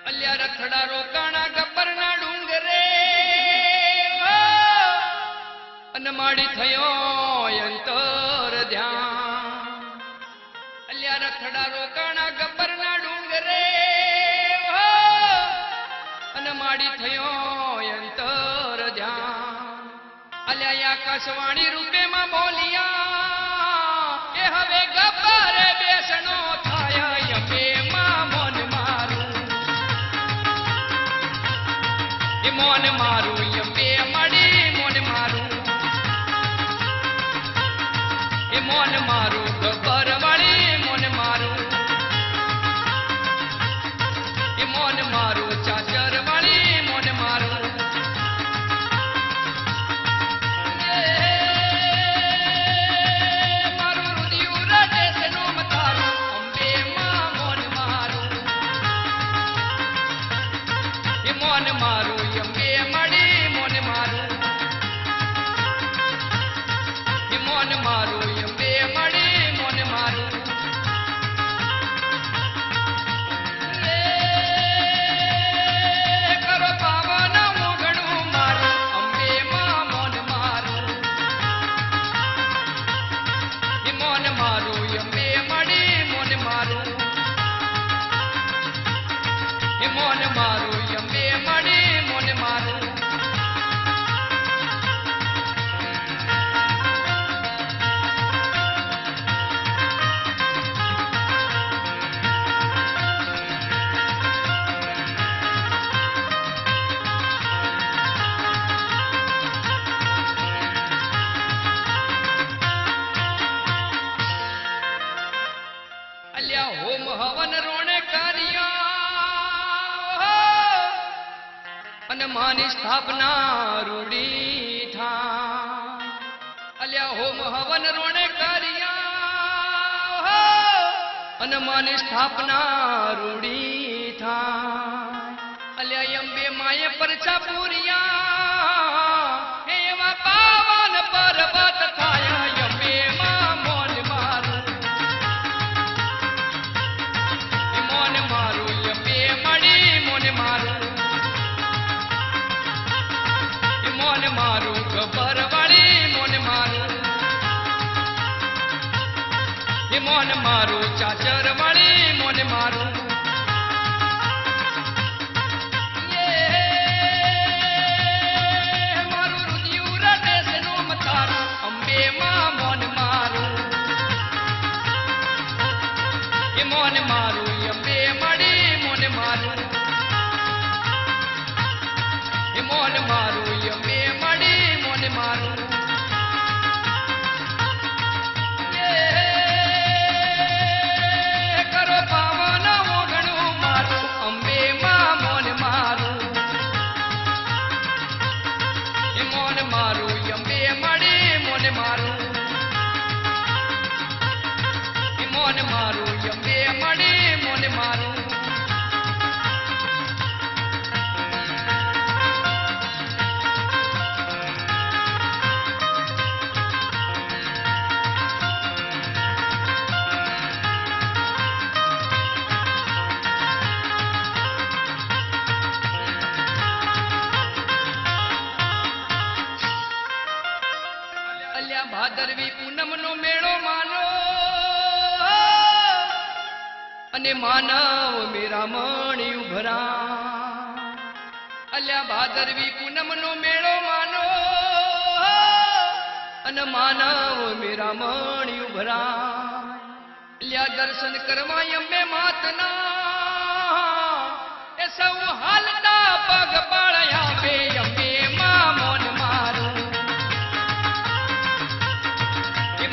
અલ્યા રથડા રોકાણા ગબ્બરના ડુંગરે અને માડી થયો અંતર ધ્યાન. અલ્યા રથડા રોકાણા ગબ્બરના ડુંગરે અને માડી થયો અંતર ધ્યાન. અલ્યા આકાશવાણી રૂપે માં બોલિયા કે હવે ગબ્બરે બેસણો થાય યમે માં મોન મારું એ મોન મારું યમે મડી મોન મારું એ મોન મારું ગબ્બર વાળી મોન મારું એ મોન મારું ચાચર વાળી મોન મારું હોમ હવન રોણે કર્યા અને માની સ્થાપના રૂડી થા. અલ્યા હોમ હવન રોણે કર્યા અને માની સ્થાપના રૂડી થા. અલ્યા અંબે માએ પરચા પૂર્યા એવા પાવન પર્વત થાય અંબે માં મોન મારું મોન મારું યમે મડી મોન મારું મોન મારું ગબ્બર વાળી મોન મારું મોન મારું ચાચર વાળી મોન મારું મારું રુદિયું રટે છે નો મતારું અંબે માં મોન મારું મોન મારું યમે મડી મોન મારું મોન મારું યમે મડી મોન મારું કરો પાવન ઓગણું મારું અંબે માં મોન મારું મોન મારું યમે મડી મોન મારું મોન મારું યમે મડી મોન મારું અલ્યા ભાદરવી પૂનમ નો મેળો માનો અને માનવ મેરા મણી ઉભરા. અલ્યા ભાદરવી પૂનમ નો મેળો માનો અને માનવ મેરા મણી ઉભરા. અલ્યા દર્શન કરવા અંબે માતના એ સૌ હાલતા પગ પાળ્યા બે અંબે માં મોન મારું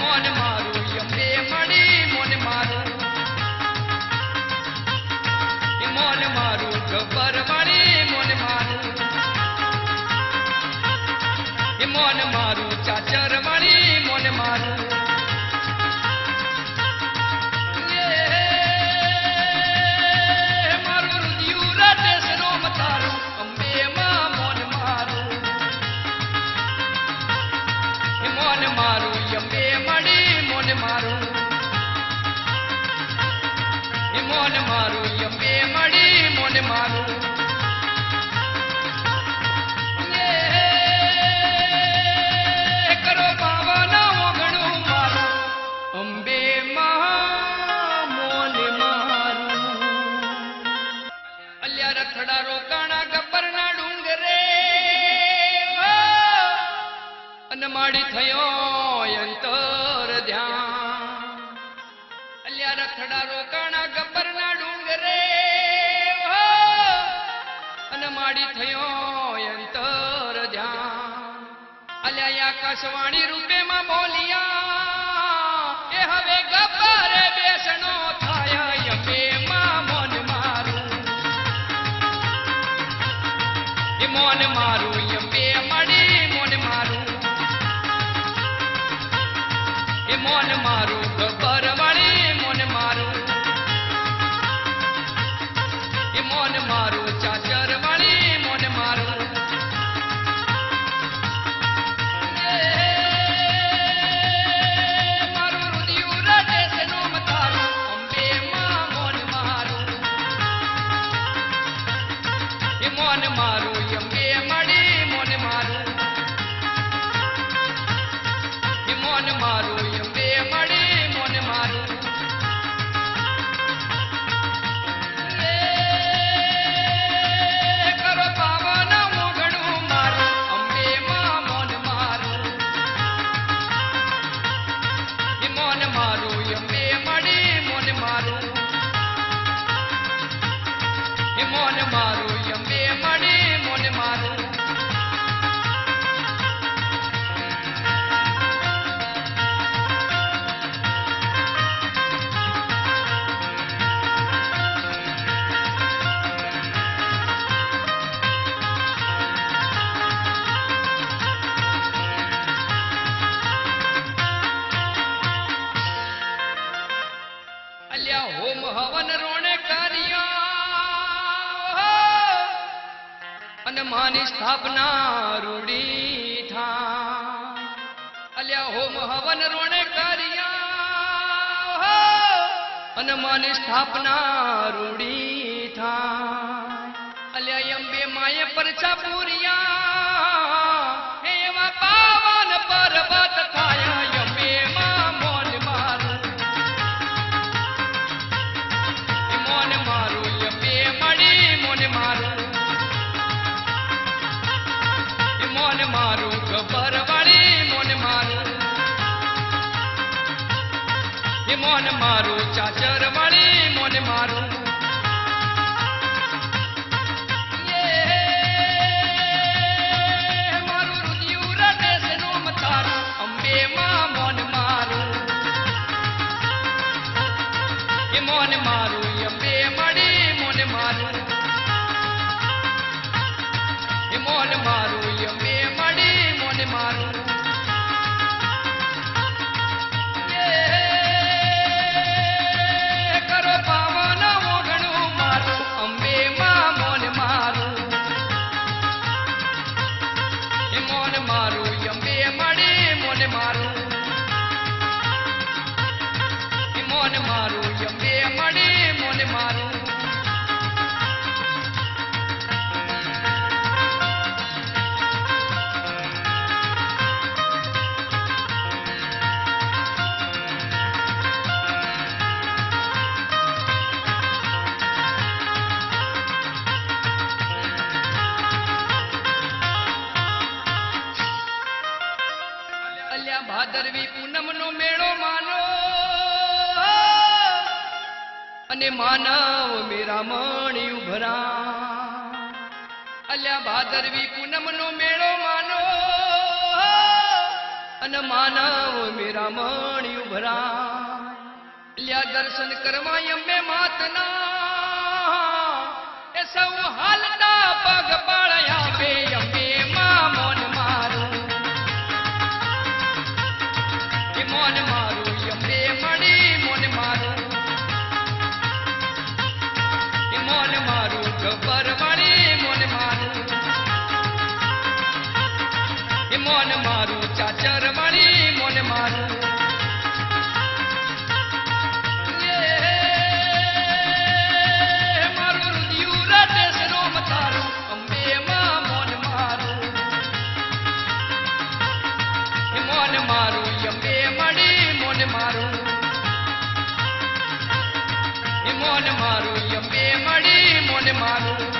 મોન મારું યમે મડી મોન મારું મોન મારું ગબ્બર વાળી મોન મારું મોન મારું ચાચર વાળી મોન મારું મારું રુદિયું રટે છે નો મતારું અંબે રથડા રોકાણા ગબ્બરના ડુંગરે અને માડી થયો અંતર ધ્યાન અલ્યા રથડા રોકાણા ગબ્બરના ડુંગરે અને માડી થયો અંતર ધ્યાન અલ્યા આકાશવાણી રૂપે માં બોલિયા કે હવે ગબ્બરે બેસણો થાય અંબે માં મોન મારું એ મોન મારું અંબે મળી મોન મારું એ મોન મારું ગબ્બર વાળી મોન મારું એ મોન મારું ચાચર વાળી મોન મારું મારું રુદિયું રડે છે નોમ તારું અંબે માં મોન મારું એ મોન મારું અંબે મળી મોન મારું એ મોન મારું અંબે મળી મોન મારું કરો પાવન મોગણું મારું અંબે માં મોન મારું એ મોન મારું અંબે મળી મોન મારું એ મોન મારું અંબે મળી મોન મારું અલ્યા હોમ હવન રોણે કર્યા અને માની સ્થાપના રૂડી થા અલ્યા હોમ હવન રોણે કર્યા અને માની સ્થાપના રૂડી થા અલ્યા અંબે માએ પરચા પૂર્યા હે એવા પાવન પર્વત થાય અંબે માં મોન મારું એ મોન મારું અંબે મળી મોન મારું એ મોન મારું ગબ્બર વાળી મોન મારું એ મોન મારું ચાચર વાળી મોન મારું મારું રુદિયું રડે છે નોમ તારું અંબે માં મોન મારું એ મોન મારું અંબે મળી મોન મારું એ મોન મારું અંબે મળી મોન મારું કરો પાવન ઓગણું મારું અંબે માં મોન મારું એ મોન મારું અંબે મળી મોન મારું એ મોન મારું અંબે મળી મોન મારું અલ્યા ભાદરવી પૂનમ નો મેળો માનો અને માનવ મેરામણી ઉભરા અલ્યા ભાદરવી પૂનમ નો મેળો માનો અને માનવ મેરામણી ઉભરા અલ્યા દર્શન કરવા અંબે માતના એ સૌ હાલતા પગ પાળ્યા બે અંબે માં મોન મારું એ મોન મારું અંબે મળી મોન મારું એ મોન મારું ગબ્બર વાળી મોન મારું એ મોન મારું ચાચર વાળી મોન મારું મારું રુદિયું રડે છે નોમ તારું અંબે માં મોન મારું એ મોન મારું અંબે મળી મોન મારું એ મોન મારું અંબે મળી મોન મારું